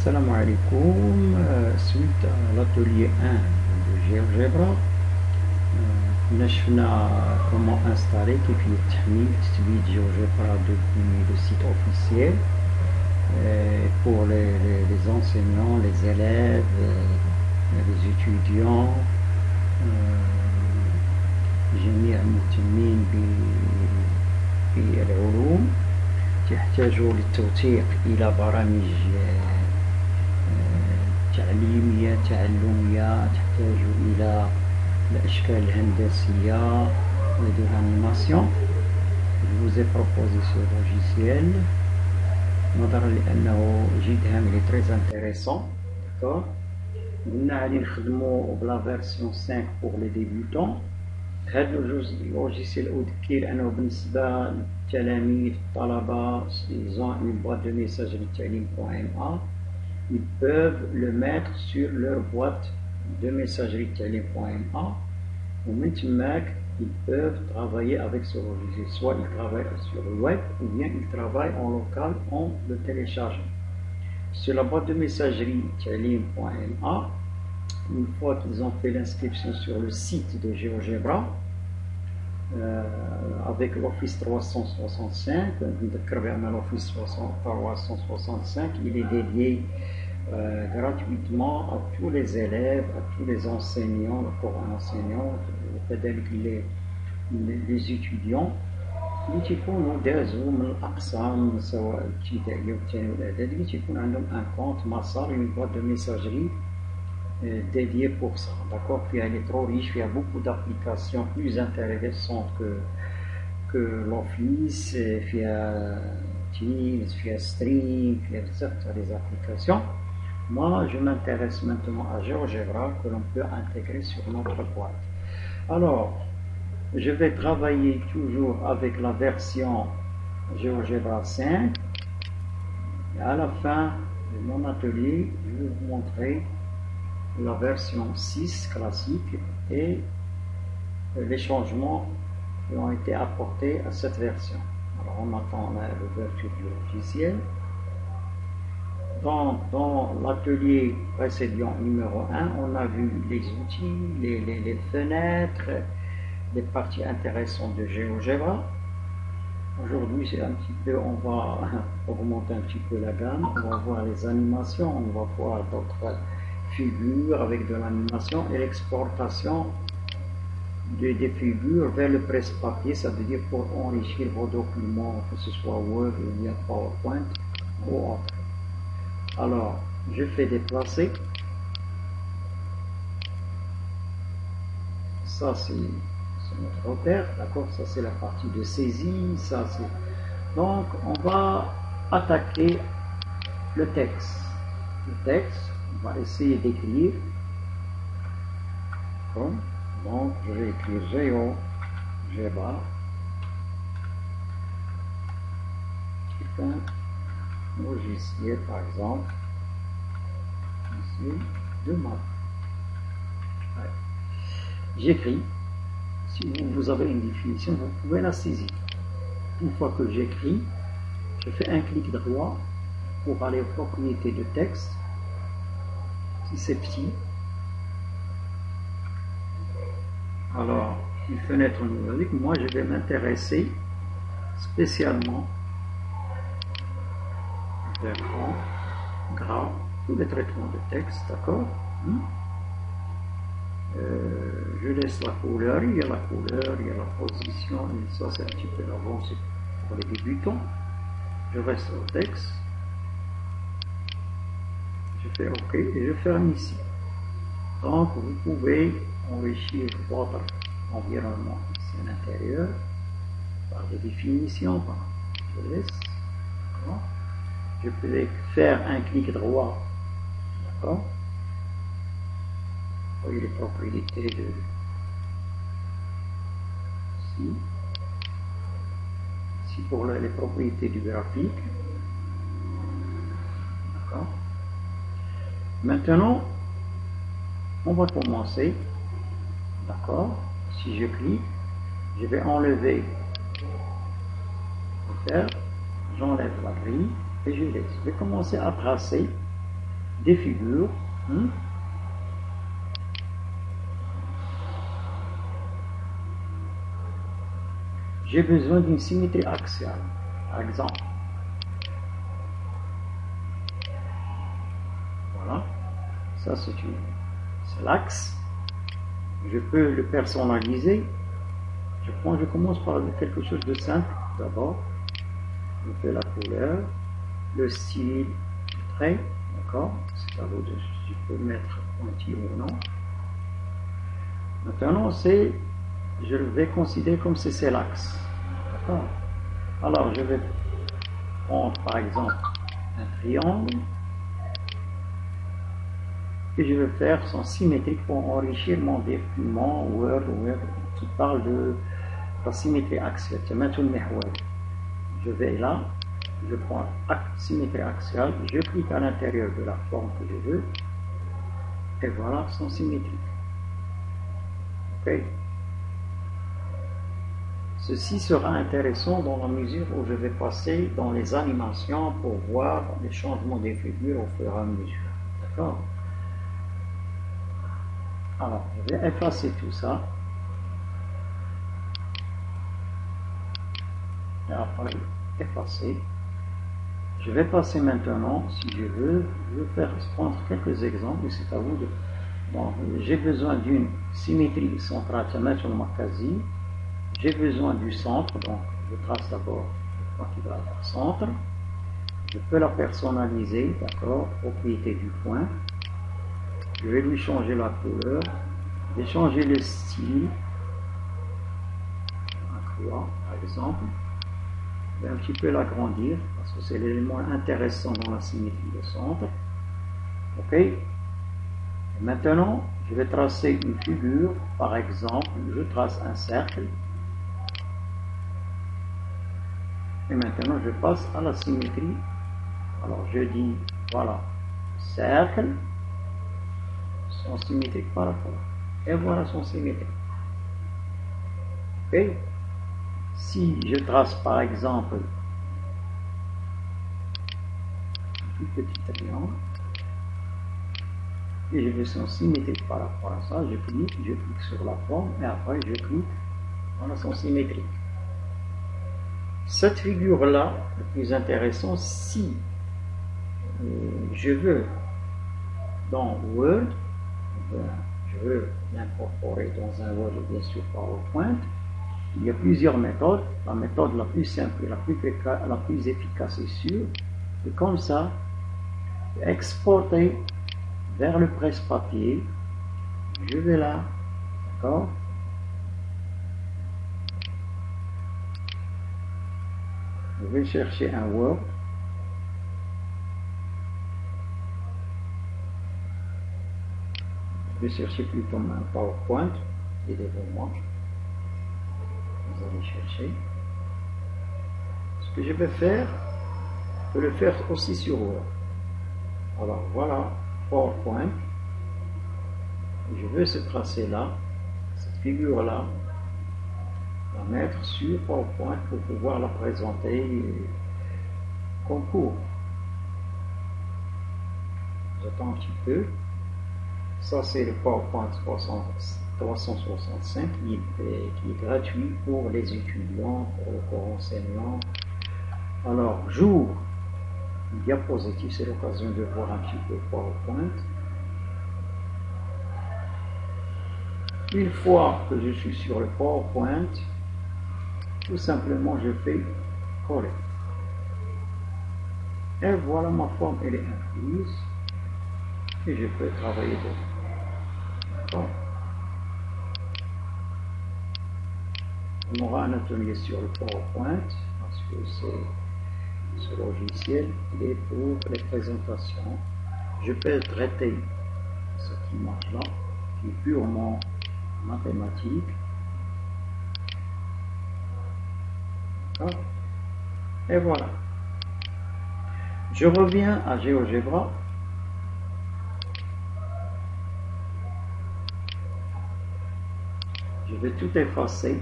Salam alaikum. Suite à l'atelier 1 de GeoGebra, on a comment installer KifiyeThmid GeoGebra depuis le site officiel pour les enseignants, les élèves, les étudiants, جميع المهتمين بالعلوم. تحتاج للتوثيق إلى برامج تعليمية تعلمية، تحتاج إلى الأشكال الهندسية de l'animation. Je vous ai proposé ce logiciel نظرا لأنه جد هام est très intéressant. D'accord. قلنا غادي نخدمو بلا فيرسيون 5 pour les débutants. هذا اللوجيسيال أذكر أنه بالنسبة للتلاميذ الطلبة ils ont une boîte de messagerie talim.ma, ils peuvent le mettre sur leur boîte de messagerie talim.ma ومن تماك ils peuvent travailler avec ce logiciel, soit ils travaillent sur le web ou bien ils travaillent en local en le téléchargeant. Sur la boîte de messagerie talim.ma, une fois qu'ils ont fait l'inscription sur le site de GeoGebra, avec l'Office 365, l'Office 365, il est dédié gratuitement à tous les élèves, à tous les enseignants, le corps enseignant, les étudiants اللي تيكونوا دازوا من الأقسام سواء الابتدائية والثانوية والإعدادية تيكون عندهم ان كونت مسار une boîte de messagerie dédiée pour ça. D'accord. Puis elle est trop riche, il y a beaucoup d'applications plus intéressantes que l'Office, il y a Teams, il y a Stream, il y a des applications. Moi, je m'intéresse maintenant à GeoGebra que l'on peut intégrer sur notre boîte. Alors, je vais travailler toujours avec la version GeoGebra 5. Et à la fin de mon atelier, je vais vous montrer la version 6 classique et les changements qui ont été apportés à cette version. Alors on attend l'ouverture du logiciel. Dans l'atelier précédent numéro 1, on a vu les outils, les fenêtres, les parties intéressantes de GeoGebra. Aujourd'hui, c'est un petit peu, on va augmenter un petit peu la gamme, on va voir les animations, on va voir d'autres figures avec de l'animation et l'exportation des figures vers le presse-papier, ça veut dire pour enrichir vos documents, que ce soit Word ou bien PowerPoint ou autre. Alors, je fais déplacer. Ça, c'est notre repère, d'accord? Ça, c'est la partie de saisie. Ça, c'est... Donc, on va attaquer le texte. Le texte, on va essayer d'écrire. Donc, je vais écrire GeoGebra. C'est un logiciel, par exemple, ici, de maths. Ouais. J'écris. Si vous avez une définition, vous pouvez la saisir. Une fois que j'écris, je fais un clic droit pour aller aux propriétés de texte. Si c'est petit, alors une fenêtre numérique, moi je vais m'intéresser spécialement vers grand, gras, tous les traitements de texte, d'accord. Je laisse la couleur, il y a la couleur, il y a la position, et ça c'est un petit peu l'avance pour les débutants. Je reste au texte, je fais OK et je ferme ici. Donc vous pouvez enrichir votre environnement ici à l'intérieur par des définitions, je laisse, d'accord. Je peux faire un clic droit, d'accord. Vous voyez les propriétés de ici pour les propriétés du graphique, d'accord. Maintenant on va commencer, d'accord. Si je clique, je vais enlever j'enlève la grille et je laisse. Je vais commencer à tracer des figures. J'ai besoin d'une symétrie axiale, par exemple. Voilà, ça c'est l'axe. Je peux le personnaliser. Je commence par quelque chose de simple d'abord. Je fais la couleur, le style du trait, d'accord. C'est à vous de si je peux mettre pointillé ou non. Maintenant, je vais considérer comme c'est l'axe, d'accord. Alors, je vais prendre par exemple un triangle et je vais faire son symétrique pour enrichir mon document Word qui parle de la symétrie axiale. Je vais là, je prends symétrie axiale, je clique à l'intérieur de la forme que je veux et voilà son symétrique. Ok. Ceci sera intéressant dans la mesure où je vais passer dans les animations pour voir les changements des figures au fur et à mesure. D'accord. Alors, je vais effacer tout ça. Et après, effacer. Je vais passer maintenant, si je veux prendre quelques exemples, et c'est à vous de... Bon, j'ai besoin d'une symétrie centrale, ça met sur le quasi. J'ai besoin du centre, donc je trace d'abord le point qui va être centre. Je peux la personnaliser, d'accord, propriété du point. Je vais lui changer la couleur. Je vais changer le style. Un croix, par exemple. Je vais un petit peu l'agrandir, parce que c'est l'élément intéressant dans la symétrie de centre. Ok. Et maintenant, je vais tracer une figure. Par exemple, je trace un cercle. Et maintenant, je passe à la symétrie. Alors, je dis, voilà, cercle, son symétrique par rapport. Et voilà son symétrique. Ok. Si je trace, par exemple, un tout petit triangle, et je veux son symétrique par rapport à ça, je clique sur la forme, et après, je clique, voilà son symétrique. Cette figure-là, le plus intéressant, si je veux dans Word, je veux l'incorporer dans un Word ou bien sur PowerPoint, il y a plusieurs méthodes. La méthode la plus simple et la plus efficace et sûre, c'est comme ça, exporter vers le presse-papier. Je vais là, d'accord. Je vais chercher un Word. Je vais chercher plutôt un PowerPoint, qui est devant moi. Vous allez chercher. Ce que je vais faire, je peux le faire aussi sur Word. Alors voilà, PowerPoint. Je veux ce tracé là, cette figure là, la mettre sur PowerPoint pour pouvoir la présenter comme cours. J'attends un petit peu. Ça c'est le PowerPoint 365 qui est gratuit pour les étudiants, pour le corps enseignant. Alors j'ouvre une diapositive, c'est l'occasion de voir un petit peu PowerPoint. Une fois que je suis sur le PowerPoint, tout simplement je fais coller. Et voilà, ma forme elle est incluse et je peux travailler dedans. On aura un atelier sur le PowerPoint parce que ce logiciel il est pour les présentations. Je peux traiter cette image là qui est purement mathématique. Et voilà. Je reviens à GeoGebra. Je vais tout effacer.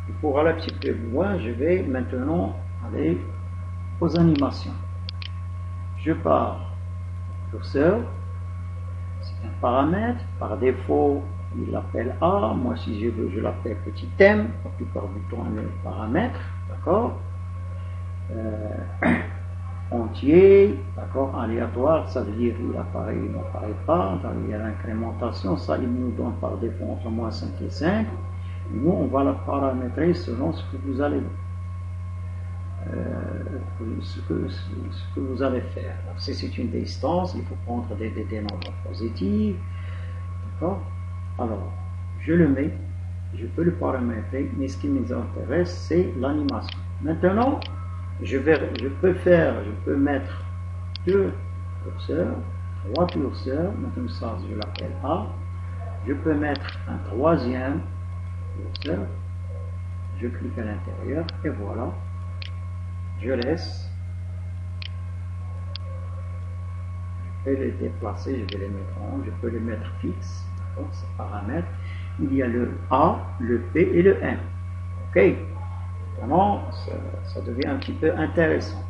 Et pour aller un petit peu plus loin, je vais maintenant Allez, aux animations. Je pars curseur, c'est un paramètre, par défaut il l'appelle A, moi si je veux je l'appelle petit m, la plupart du temps le paramètre, d'accord, entier, d'accord, aléatoire, ça veut dire il apparaît, il n'apparaît pas, il y a l'incrémentation, ça il nous donne par défaut entre moins 5 et 5, et nous on va la paramétrer selon ce que vous allez ce que vous allez faire. Donc, si c'est une distance, il faut prendre des nombres positifs. D'accord? Alors, je le mets, je peux le paramétrer, mais ce qui nous intéresse, c'est l'animation. Maintenant, je peux mettre 2 curseurs, 3 curseurs, maintenant ça je l'appelle A. Je peux mettre un troisième curseur, je clique à l'intérieur, et voilà. Je laisse, je peux les déplacer, je vais les mettre en, je peux les mettre fixes, d'accord, ces paramètres. Il y a le A, le P et le M. Ok, vraiment, ça devient un petit peu intéressant.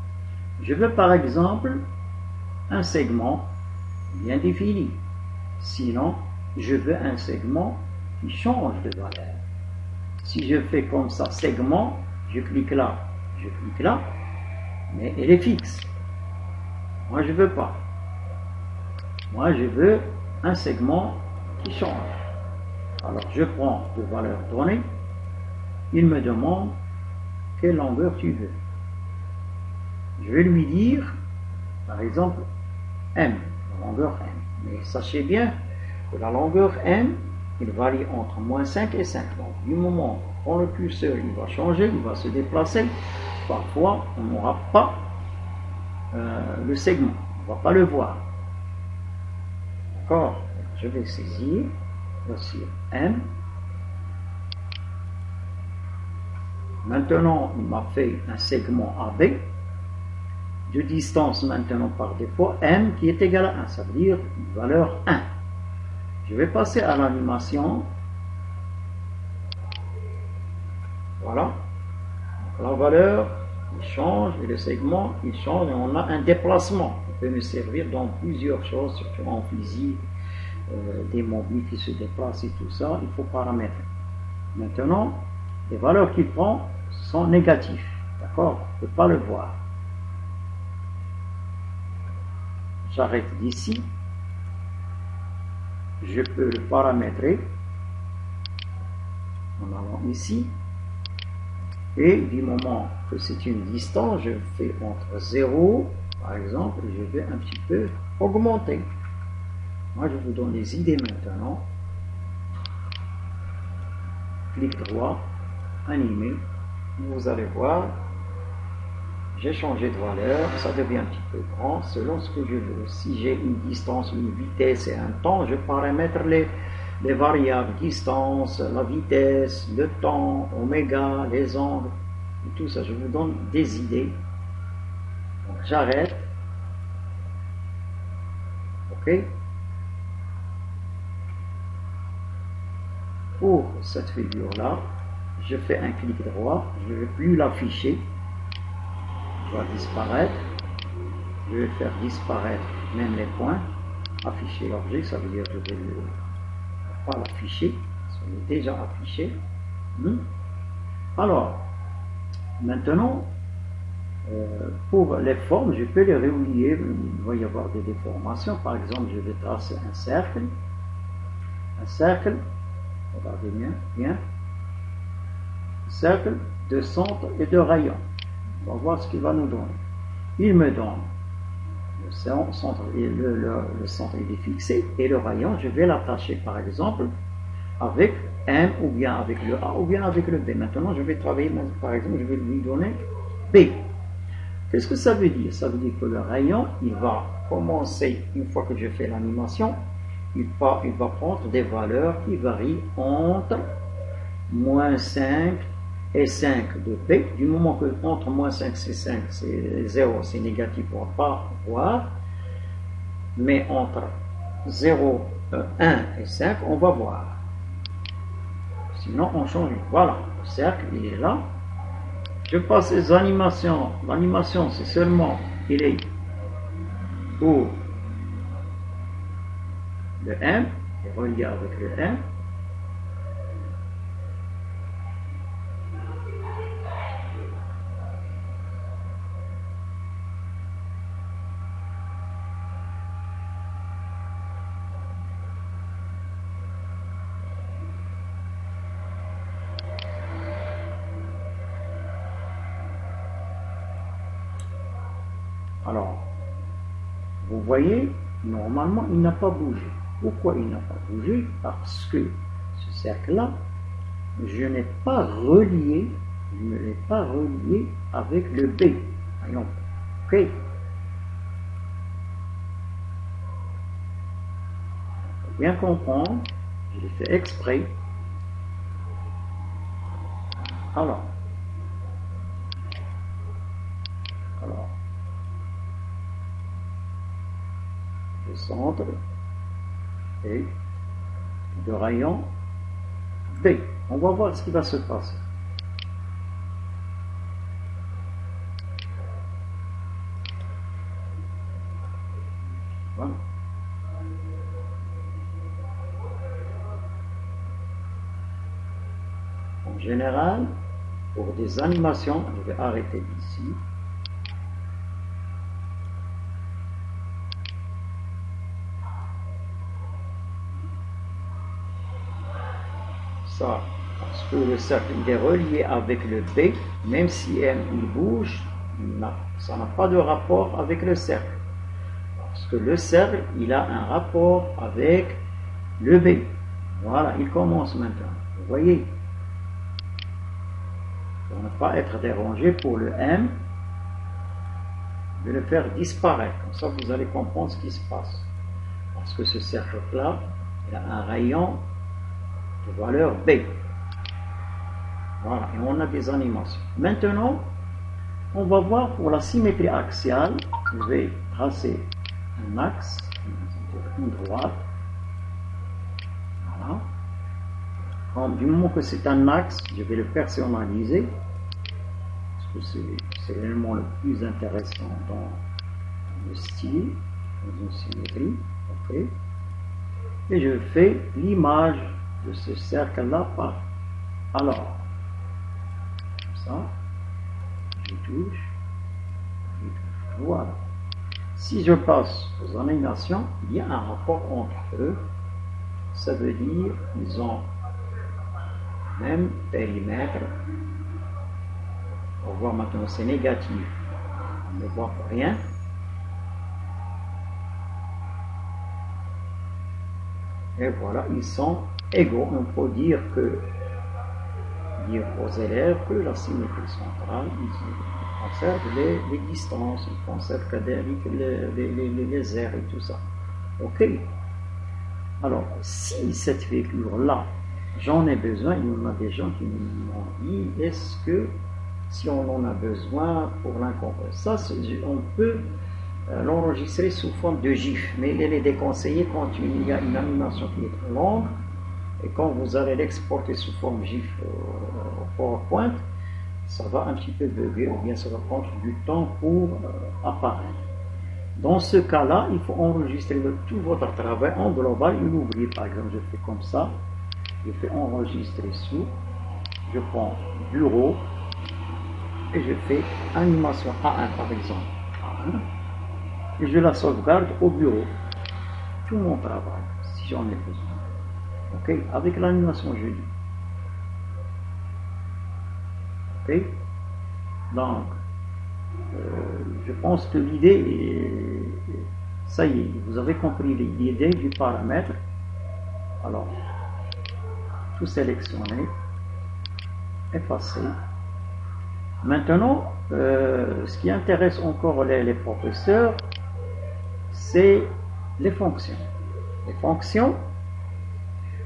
Je veux par exemple un segment bien défini. Sinon, je veux un segment qui change de valeur. Si je fais comme ça, segment, je clique là, mais elle est fixe. Moi, je veux pas. Moi, je veux un segment qui change. Alors, je prends de valeurs données. Il me demande quelle longueur tu veux. Je vais lui dire, par exemple, M, la longueur M. Mais sachez bien que la longueur M, il varie entre moins 5 et 5. Donc, du moment où le curseur il va changer, il va se déplacer, parfois on n'aura pas le segment, on ne va pas le voir. D'accord? Je vais saisir, voici M. Maintenant, il m'a fait un segment AB de distance maintenant par défaut M qui est égal à 1, ça veut dire une valeur 1. Je vais passer à l'animation. Voilà. Donc, la valeur, il change et le segment, il change et on a un déplacement. Il peut nous servir dans plusieurs choses, surtout en physique, des mobiles qui se déplacent et tout ça, il faut paramétrer. Maintenant, les valeurs qu'il prend sont négatives. D'accord? On ne peut pas le voir. J'arrête d'ici. Je peux le paramétrer en allant ici. Et du moment que c'est une distance, je fais entre 0, par exemple, et je vais un petit peu augmenter. Moi, je vous donne des idées maintenant. Clic droit, animer. Vous allez voir, j'ai changé de valeur, ça devient un petit peu grand selon ce que je veux. Si j'ai une distance, une vitesse et un temps, je paramètre les variables, distance, la vitesse, le temps, oméga, les angles, et tout ça. Je vous donne des idées. Donc j'arrête. Ok. Pour cette figure-là, je fais un clic droit, je ne vais plus l'afficher. Il va disparaître. Je vais faire disparaître même les points. Afficher l'objet, ça veut dire que je ne vais pas l'afficher. Il est déjà affiché. Alors, maintenant, pour les formes, je peux les relier. Il va y avoir des déformations. Par exemple, je vais tracer un cercle. Un cercle. Regardez bien. Cercle de centre et de rayon. On va voir ce qu'il va nous donner. Il me donne le centre, le centre il est fixé et le rayon, je vais l'attacher par exemple avec M ou bien avec le A ou bien avec le B. Maintenant, je vais travailler, par exemple, je vais lui donner B. Qu'est-ce que ça veut dire? Ça veut dire que le rayon, il va commencer, une fois que je fais l'animation, il va prendre des valeurs qui varient entre moins 5 et 5 de P. Du moment que entre moins 5 et 5, c'est 0, c'est négatif, on ne va pas voir. Mais entre 0, 1 et 5, on va voir. Sinon, on change. Voilà, le cercle, il est là. Je passe les animations. L'animation, c'est seulement, il est pour le M, est relié avec le M. Alors, vous voyez, normalement, il n'a pas bougé. Pourquoi il n'a pas bougé? Parce que ce cercle-là, je n'ai pas relié, je ne l'ai pas relié avec le B. Voyons. Ok. Pour bien comprendre, je l'ai fait exprès. Alors, le centre et le rayon B. On va voir ce qui va se passer. Voilà. En général, pour des animations, je vais arrêter d'ici. Ça, parce que le cercle il est relié avec le B, même si M il bouge, ça n'a pas de rapport avec le cercle. Parce que le cercle, il a un rapport avec le B. Voilà, il commence maintenant. Vous voyez? Pour ne pas être dérangé pour le M, je vais le faire disparaître. Comme ça, vous allez comprendre ce qui se passe. Parce que ce cercle-là, il a un rayon de valeur B. Voilà, et on a des animations. Maintenant, on va voir pour la symétrie axiale. Je vais tracer un axe, une droite. Voilà. Donc, du moment que c'est un axe, je vais le personnaliser. Parce que c'est l'élément le plus intéressant dans le style, dans une symétrie. Okay. Et je fais l'image de ce cercle-là par. Alors, comme ça, je touche, voilà. Si je passe aux animations, il y a un rapport entre eux. Ça veut dire qu'ils ont le même périmètre. On voit maintenant c'est négatif. On ne voit rien. Et voilà, ils sont égaux. On peut dire aux élèves que la symétrie centrale, ils conservent les distances, ils conservent les aires et tout ça. Ok. Alors, si cette figure-là, j'en ai besoin, il y en a des gens qui m'ont dit, est-ce que si on en a besoin pour l'incompréhension, ça, on peut l'enregistrer sous forme de GIF, mais il est déconseillé quand il y a une animation qui est trop longue, et quand vous allez l'exporter sous forme GIF au PowerPoint, ça va un petit peu bugger, ou bien ça va prendre du temps pour apparaître. Dans ce cas-là, il faut enregistrer tout votre travail en global et l'ouvrir. Par exemple, je fais comme ça, je fais enregistrer sous, je prends bureau, et je fais animation A1 par exemple, A1, et je la sauvegarde au bureau. Tout mon travail, si j'en ai besoin. Ok, avec l'animation jeudi. Ok, donc, je pense que l'idée, ça y est, vous avez compris l'idée du paramètre. Alors, tout sélectionner, effacer. Maintenant, ce qui intéresse encore les professeurs, c'est les fonctions. Les fonctions,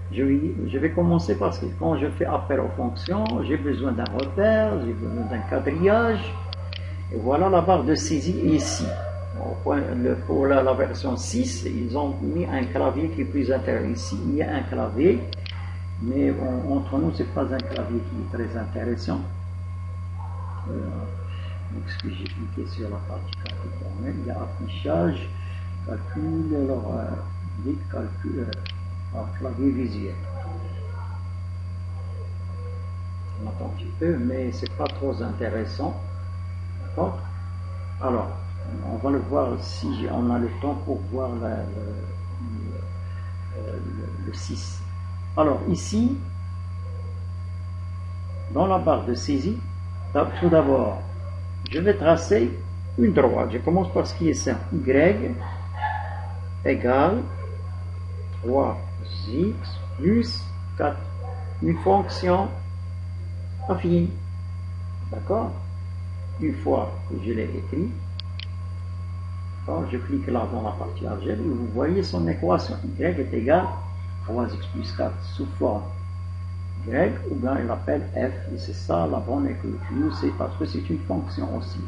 je vais commencer parce que quand je fais appel aux fonctions, j'ai besoin d'un repère, j'ai besoin d'un quadrillage, et voilà la barre de saisie ici. Pour la version 6, ils ont mis un clavier qui est plus intéressant. Ici, il y a un clavier, mais entre nous, ce n'est pas un clavier qui est très intéressant. Donc, ce que j'ai cliqué sur la partie calcul, il y a affichage, calcul, alors, calcul, clavier visuel. On attend un petit peu, mais c'est pas trop intéressant. D'accord? Alors, on va le voir si on a le temps pour voir le 6. Alors, ici, dans la barre de saisie, tout d'abord, je vais tracer une droite. Je commence par ce qui est simple. Y égale 3x plus 4. Une fonction affine. D'accord? Une fois que je l'ai écrit, je clique là dans la partie algèbre et vous voyez son équation. Y est égal à 3x plus 4 sous forme Y, ou bien il appelle f, et c'est ça la bonne écriture, c'est parce que c'est une fonction aussi.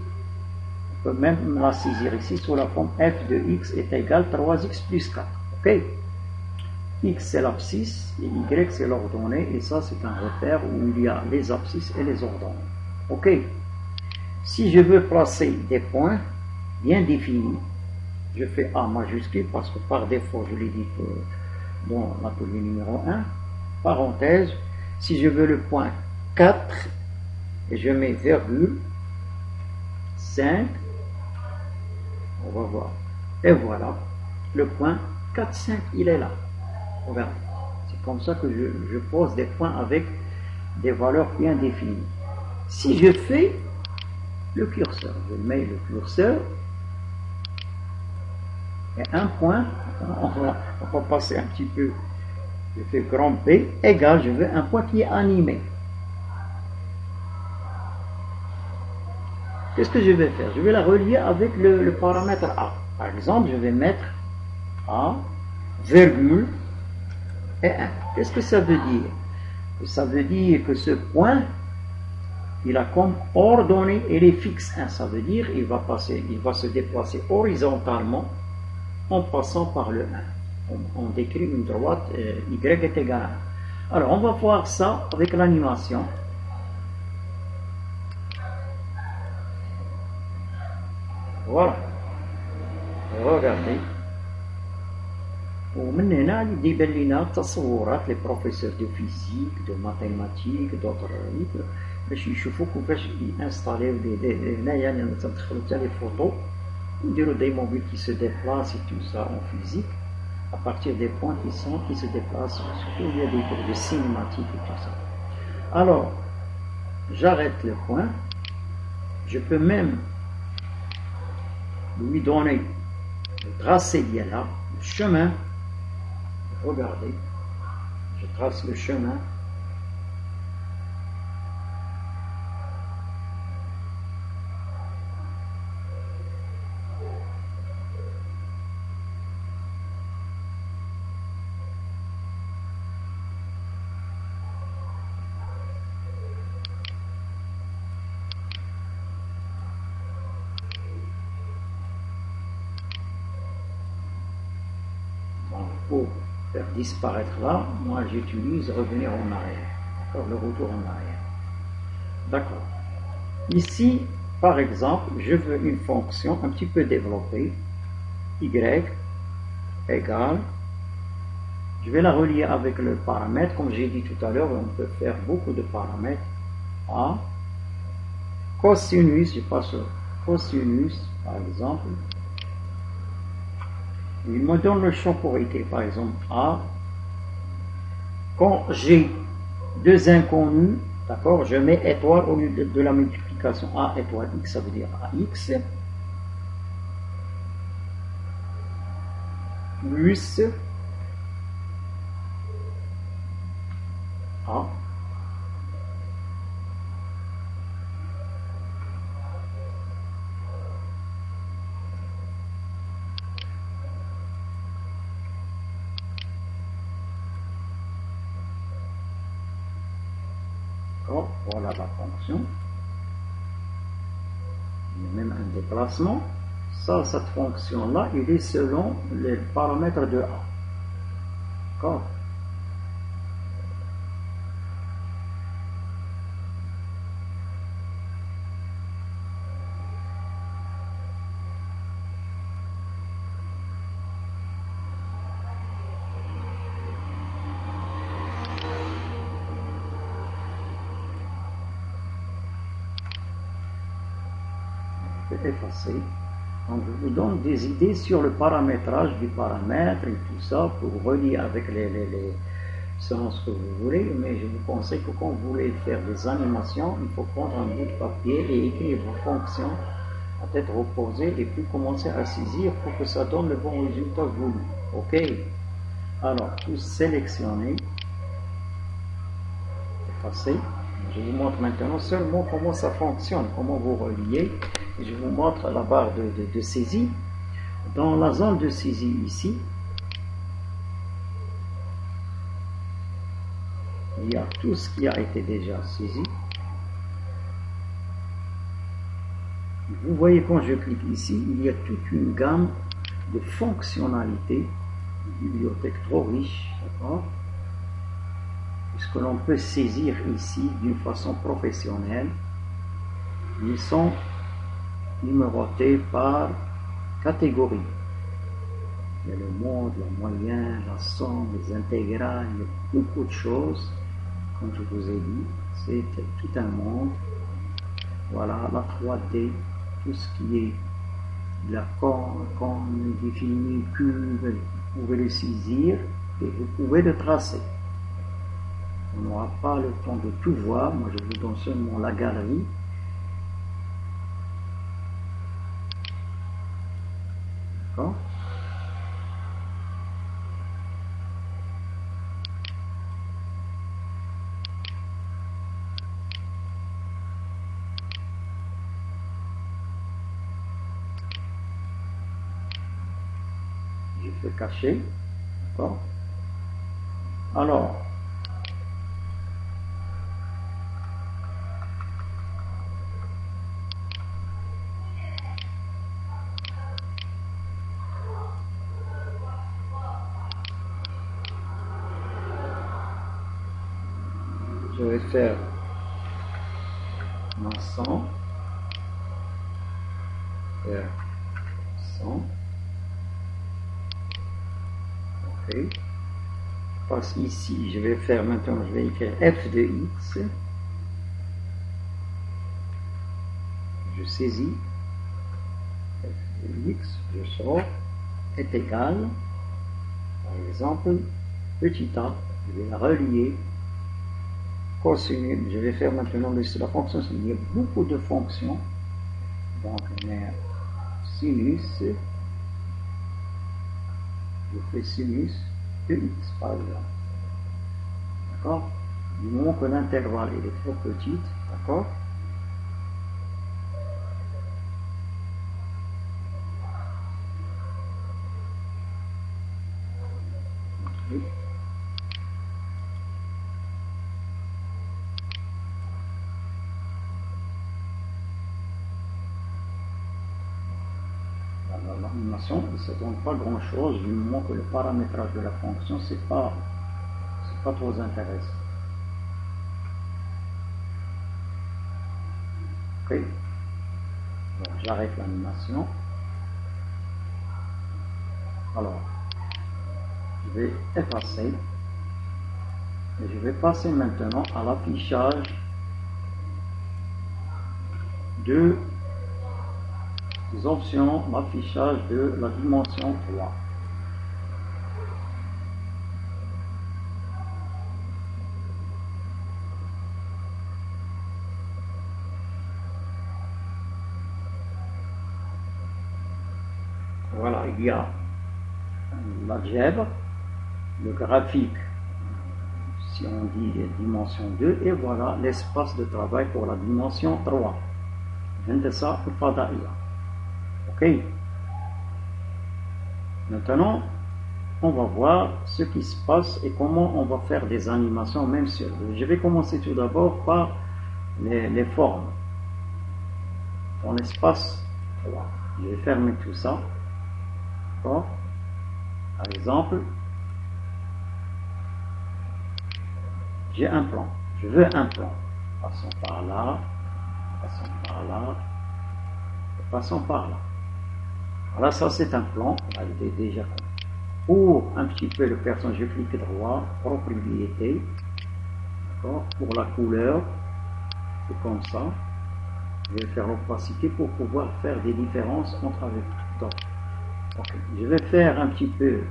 On peut même la saisir ici sous la forme f de x est égal à 3x plus 4. Ok? X c'est l'abscisse et y c'est l'ordonnée, et ça c'est un repère où il y a les abscisses et les ordonnées. Ok? Si je veux placer des points bien définis, je fais A majuscule parce que par défaut je l'ai dit dans l'atelier numéro 1, parenthèse, si je veux le point 4, et je mets virgule 5, on va voir, et voilà, le point 4, 5, il est là. Regardez, c'est comme ça que je pose des points avec des valeurs bien définies. Si je fais le curseur, je mets le curseur, et un point, on va passer un petit peu, je fais grand P, égal, je veux un point qui est animé. Qu'est-ce que je vais faire? Je vais la relier avec le paramètre A. Par exemple, je vais mettre A, virgule, et 1. Qu'est-ce que ça veut dire? Ça veut dire que ce point, il a comme ordonnée, il est fixe 1. Ça veut dire il va se déplacer horizontalement en passant par le 1. On décrit une droite, y est égal à 1. Alors, on va voir ça avec l'animation. Voilà. Regardez. ومن هنا يبان لنا تصورات لي بروفيسور دو فيزيك دو ماتيماتيك دوطر باش يشوفوا كيفاش ينستاليو هنايا يعني تندخلوا حتى لي فوتو نديروا دي موبيل qui se déplacent et tout ça en physique à partir des points qui se déplacent, surtout il y a des cours de cinématique et tout ça. Alors, j'arrête le point, je peux même lui donner le tracé bien là, le chemin. Regardez, je trace le chemin. Donc, pour faire disparaître là, moi j'utilise revenir en arrière. D'accord, le retour en arrière. D'accord. Ici, par exemple, je veux une fonction un petit peu développée, y égale, je vais la relier avec le paramètre, comme j'ai dit tout à l'heure, on peut faire beaucoup de paramètres, A, cosinus, je passe au cosinus, par exemple, il me donne le champ pour écrire, par exemple, A, quand j'ai deux inconnus, d'accord, je mets étoile au lieu de la multiplication A étoile X, ça veut dire AX, plus A, voilà la fonction. Il y a même un déplacement. Ça, cette fonction-là, il est selon les paramètres de A. D'accord? vais effacer. Donc je vous donne des idées sur le paramétrage du paramètre et tout ça pour relier avec les sens que vous voulez, mais je vous conseille que quand vous voulez faire des animations, il faut prendre un bout de papier et écrire vos fonctions à tête reposée et puis commencer à saisir pour que ça donne le bon résultat voulu. Ok? Alors, tout sélectionner, effacer. Je vous montre maintenant seulement comment ça fonctionne, comment vous reliez. Et je vous montre la barre de saisie. Dans la zone de saisie ici, il y a tout ce qui a été déjà saisi. Vous voyez quand je clique ici, il y a toute une gamme de fonctionnalités, une bibliothèque trop riche, d'accord? Puisque l'on peut saisir ici d'une façon professionnelle. Ils sont numérotés par catégorie. Il y a le mode, la moyenne, la somme, les intégrales, il y a beaucoup de choses. Comme je vous ai dit, c'est tout un monde. Voilà, la 3D, tout ce qui est la cône définie, cube, vous pouvez le saisir et vous pouvez le tracer. On n'aura pas le temps de tout voir, moi je vous donne seulement la galerie. D'accord ? Je fais cacher. D'accord ? Alors, je vais faire maçon, faire 100, ok, je passe ici, je vais faire maintenant, je vais écrire f de x, je saisis, f de x, je sors, est égal, par exemple, petit a, je vais la relier, cosinus, je vais faire maintenant la fonction, il y a beaucoup de fonctions, donc on a sinus, je fais sinus de x par exemple, d'accord, du moment que l'intervalle est trop petite, d'accord, okay. L'animation, ça ne donne pas grand chose du moment que le paramétrage de la fonction, c'est pas trop intéressant. Ok, j'arrête l'animation. Alors, je vais effacer et je vais passer maintenant à l'affichage des options, l'affichage de la dimension 3. Voilà, il y a l'algèbre, le graphique, si on dit dimension 2, et voilà l'espace de travail pour la dimension 3. هندسة الفضائية. Ok. Maintenant, on va voir ce qui se passe et comment on va faire des animations, même sur. Je vais commencer tout d'abord par les formes. Dans l'espace 3. Je vais fermer tout ça. D'accord. Par exemple, j'ai un plan. Je veux un plan. Passons par là. Passons par là. Passons par là. Voilà, ça c'est un plan. Il est déjà compris. Pour un petit peu le personnage, je clique droit, propriété. D'accord. Pour la couleur, c'est comme ça. Je vais faire l'opacité pour pouvoir faire des différences entre avec d'autres. Okay. Je vais faire un petit peu,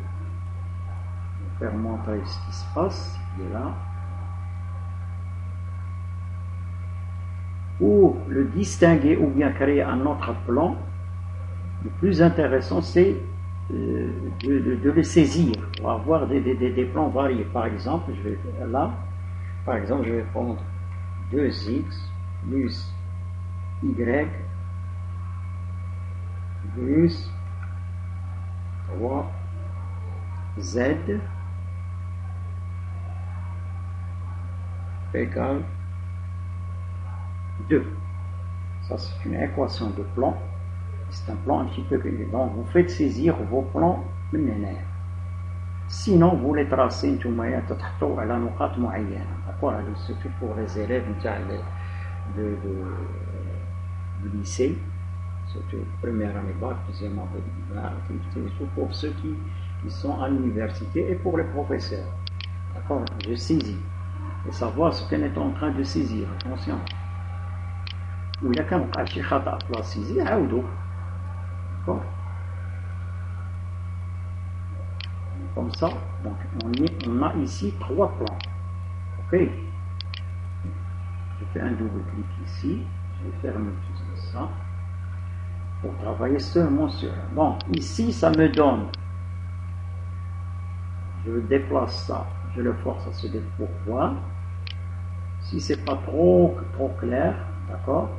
faire montrer ce qui se passe, il est là. Pour le distinguer ou bien créer un autre plan, le plus intéressant c'est de le saisir, pour avoir des plans variés. Par exemple, je vais là, par exemple, je vais prendre 2x plus y plus 3z égale 2. Ça, c'est une équation de plan. C'est un plan un petit peu que donc vous faites saisir vos plans linéaires. Sinon, vous les tracez à la نقاط معينة. D'accord? Surtout pour les élèves du lycée, surtout première année bac, deuxième année bac, surtout pour ceux qui sont à l'université et pour les professeurs. D'accord? Je saisis. Et savoir ce qu'on est en train de saisir. Attention. Ou il y a qu'un cas qui خطأ في la saisie, عاودوا. D'accord? Comme ça, donc on a ici 3 plans. Ok? Je fais un double clic ici, je vais fermer tout ça pour travailler seulement sur. Bon, ici ça me donne, je déplace ça, je le force à se dépourvoir. Si c'est pas trop clair, d'accord,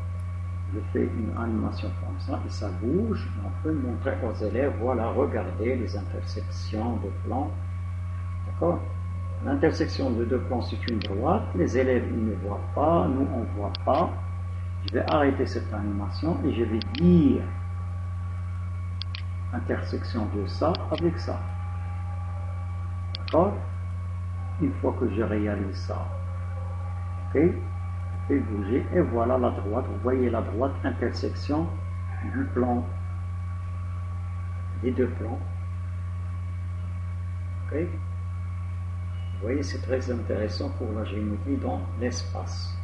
je fais une animation comme ça et ça bouge. On peut montrer aux élèves, voilà, regardez les intersections de plans, d'accord. L'intersection de 2 plans c'est une droite, les élèves ils ne voient pas, nous on ne voit pas. Je vais arrêter cette animation et je vais dire intersection de ça avec ça, d'accord. Une fois que je réalise ça, ok, je fais bouger et voilà la droite. Vous voyez la droite, intersection du plan, des 2 plans, ok. Vous voyez, c'est très intéressant pour la géométrie dans l'espace.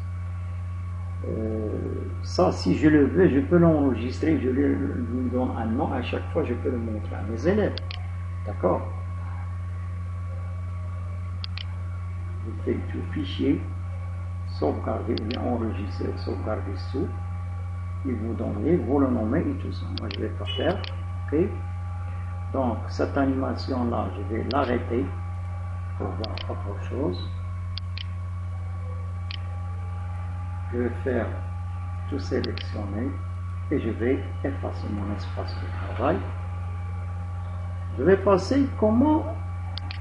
Ça, si je le veux, je peux l'enregistrer, je lui donne un nom, à chaque fois je peux le montrer à mes élèves. D'accord? Vous faites tout fichier, sauvegarder ou bien enregistrer, sauvegarder sous, et vous donnez, vous le nommez et tout ça. Moi je ne vais pas faire. Ok? Donc cette animation là, je vais l'arrêter pour voir autre chose. Je vais faire tout sélectionner et je vais effacer mon espace de travail. Je vais passer comment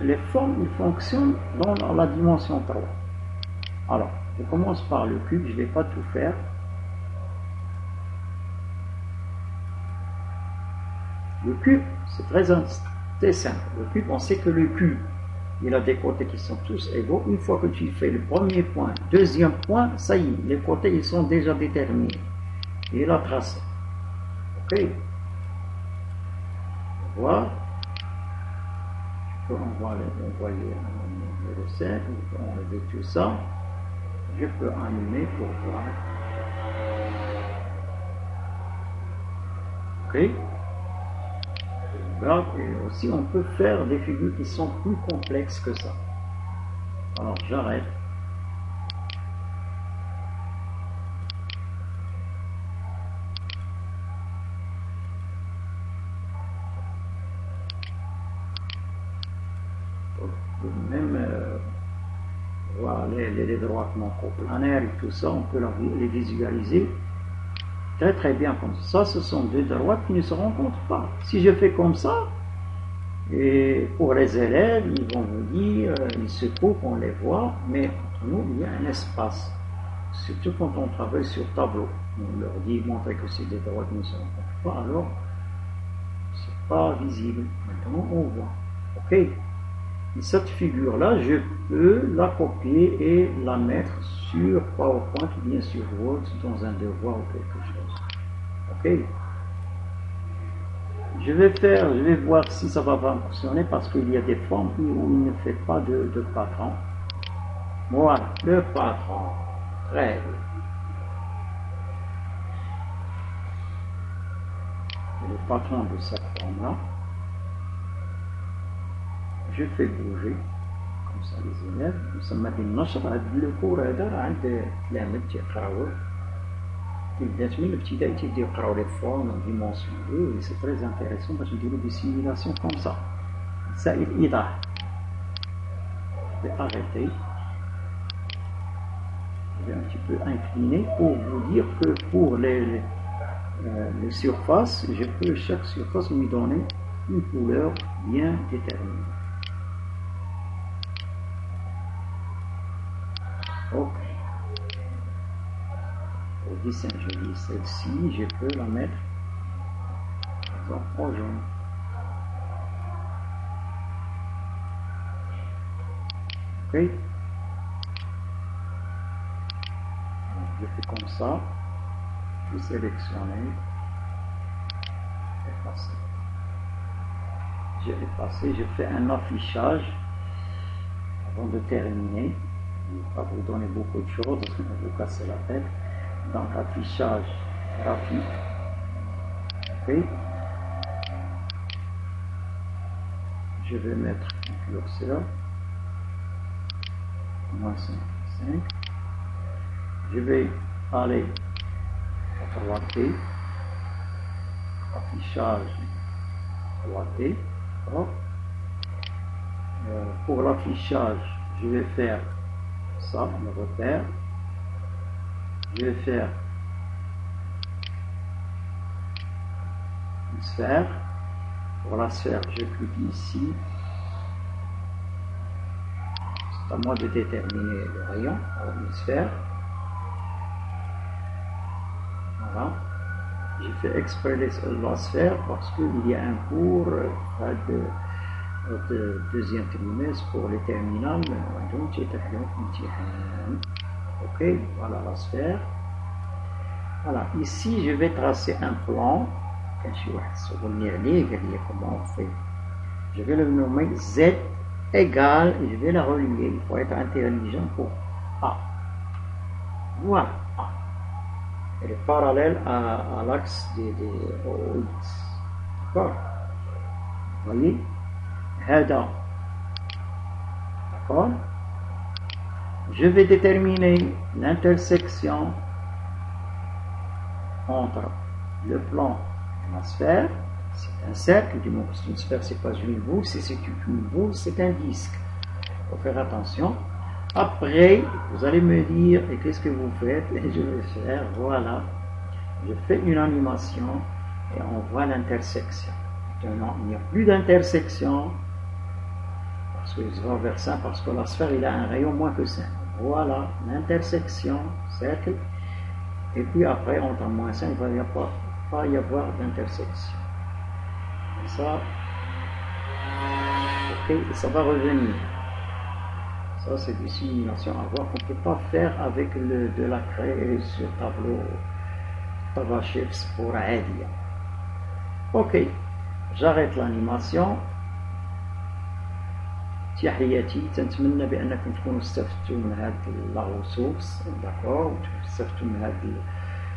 les formes fonctionnent dans la dimension 3. Alors, je commence par le cube, je ne vais pas tout faire. Le cube, c'est très simple. Le cube, on sait que le cube, il a des côtés qui sont tous égaux. Une fois que tu fais le premier point, deuxième point, ça y est, les côtés ils sont déjà déterminés. Il a tracé. Ok. Voilà. On va envoyer le recette, on peut enlever tout ça. Je peux animer pour voir. Ok. Et aussi on peut faire des figures qui sont plus complexes que ça. Alors j'arrête. Même voilà, les droites non coplanaires et tout ça, on peut les visualiser très très bien comme ça. Ce sont 2 droites qui ne se rencontrent pas. Si je fais comme ça, et pour les élèves, ils vont me dire, ils se coupent, on les voit, mais entre nous, il y a un espace. Surtout quand on travaille sur tableau. On leur dit, montrer que ces 2 droites ne se rencontrent pas, alors c'est pas visible. Maintenant, on voit. Ok. Et cette figure-là, je peux la copier et la mettre sur PowerPoint ou bien sur Word dans un devoir ou quelque chose. Ok. Je vais voir si ça va fonctionner parce qu'il y a des formes où il ne fait pas de patron. Voilà, le patron. Très bien. le patron de cette forme-là. Je fais bouger comme ça les élèves. Nous sommes le cours عند تلامذ تيقراوه بدات من الابتدائي تيبداو يقراو لي فورم ديمونسيون وي سي تري انتريسون باش نديرو دي سيميلاسيون كوم سا. مسائل ايضاح. Je vais arrêter. Je vais un petit peu incliner pour vous dire que pour les surfaces, je peux chaque surface lui donner une couleur bien déterminée. Ok. Au dessin, je dis celle-ci, je peux la mettre par exemple en jaune. Ok. Je fais comme ça. Je sélectionne. Effacer. J'ai effacé. Je fais un affichage avant de terminer. Je ne vais pas vous donner beaucoup de choses parce que je vais vous casser la tête. Donc affichage graphique. Ok. Je vais mettre un curseur. -5. Je vais aller droiter. Affichage droité. Pour l'affichage, je vais faire ça, le repère. Je vais faire une sphère. Pour la sphère, je clique ici. C'est à moi de déterminer le rayon à une sphère. Voilà. J'ai fait exprès la sphère parce qu'il y a un cours de deuxième trimestre pour les terminales. Donc, ok, voilà la sphère. Voilà, ici je vais tracer un plan. Comment on fait? Je vais le nommer Z égale, et je vais la relier. Il faut être intelligent pour A. Voilà, A. Elle est parallèle à l'axe des OX. D'accord? Vous voyez? Hada. D'accord? Je vais déterminer l'intersection entre le plan et la sphère. C'est un cercle, du moins c'est une sphère, c'est pas une boule. Si c'est une boule, c'est un disque. Il faut faire attention. Après, vous allez me dire, et qu'est-ce que vous faites? Et je vais faire, voilà. Je fais une animation et on voit l'intersection. Maintenant, il n'y a plus d'intersection parce que je vais vers ça, parce que la sphère, il a un rayon moins que 5. Voilà, l'intersection, cercle. Et puis après, entre moins 5, il ne va pas y avoir d'intersection. Et ça, ok, ça va revenir. Ça, c'est des simulations à voir qu'on ne peut pas faire avec de la craie sur tableau TavaShift pour Adia. Ok, j'arrête l'animation. تحياتي تنتمنى بانكم تكونوا استفدتوا من هذه الريسورس داكور استفدتوا من هذا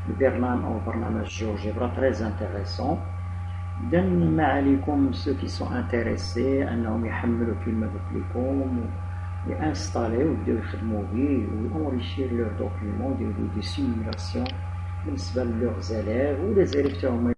البرنامج او برنامج GeoGebra très intéressant. اذا ما عليكم ceux qui sont intéressés انهم يحملوا كلمه قلت لكم وينستاليو ويبداو يخدموا به ويونريشير لور دوكيومون ويديروا دي سيمولاسيون بالنسبه للور زاليف ولي زاليف تاعهم